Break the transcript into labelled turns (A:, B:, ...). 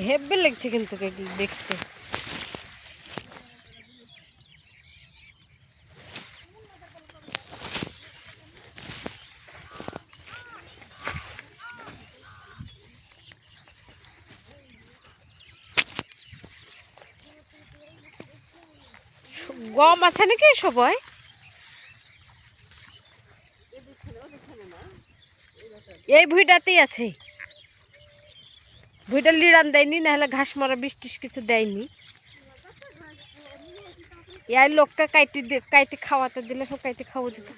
A: হেব্বি লাগছে কিন্তু এগুলো দেখতে। গম আছে নাকি সবাই? এই ভুঁইটাতেই আছে। ভুঁইটা লিড়ান দেয়নি, নাহলে ঘাস মারা বৃষ্টিস কিছু দেয়নি। এই লোককে কাইটে খাওয়াতে দিলে সব কাইটে খাওয়া দিত।